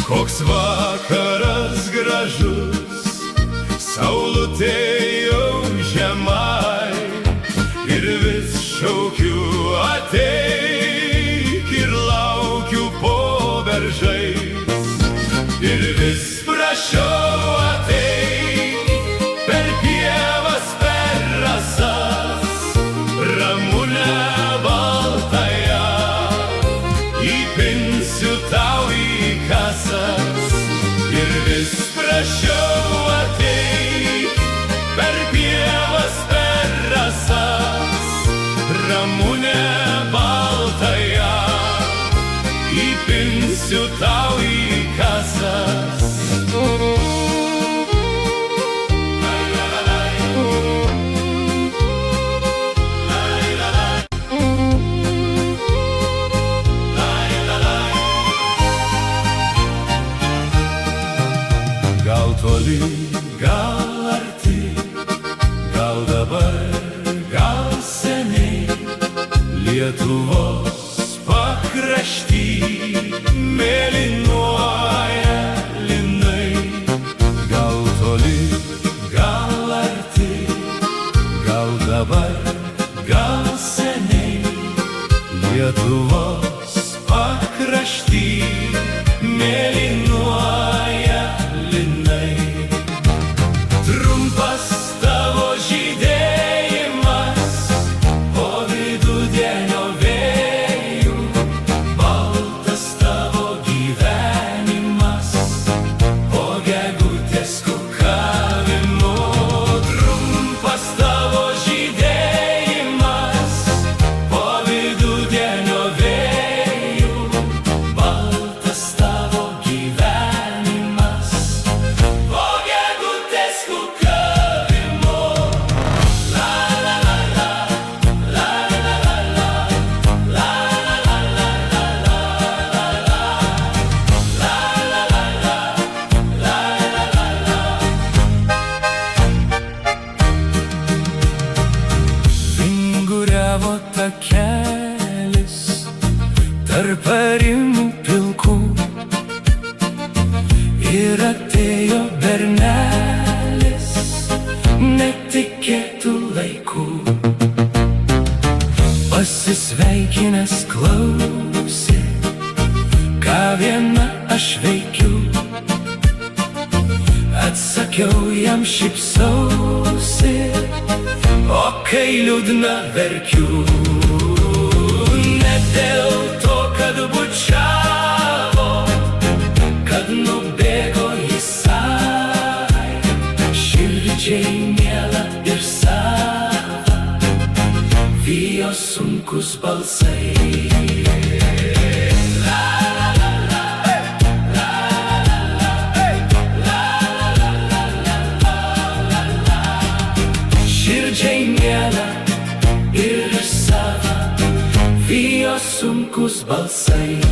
Koks vakaras gražus, saulutė jau žemai, ir vis šaukiu ateik, ir laukiu po beržais, ir vis prašau ateik per pievas, per rasas, ramunę baltąją, įpinsiu tau į kasas. Ir vis prašiau ateik per pievas, per rasas, ramunę baltąją, įpinsiu tau į kasas. Gal toli, gal arti, gal dabar, gal seniai, Lietuvos pakrašty mėlynuoja linai. Gal toli, gal arti, gal dabar, gal seniai, Lietuvos pakrašty mėlynuoja linai. Trumpas tavo žydėjimas po vidudienio vėjų, baltas tavo gyvenimas po gegutės kukavimo. Trumpas tavo žydėjimas po vidudienio vėjų, baltas tavo gyvenimas po gegutės kukavimo. La la la la, la la la la, la la la la, la la la la. Vinguriavo takelis tarp arimų pilkų, ir atėjo bernelis netikėtų laikų. Pasisveikinęs klausė, ką viena aš veikiu. Atsakiau jam, šypsausi, o kai liūdna verkiu. Ne dėl to, kad bučiavo, kad nubėgo jisai, širdžiai miela ir sava, vijo sunkus balsai. Širdžiai miela ir sava, vijo sunkus balsai.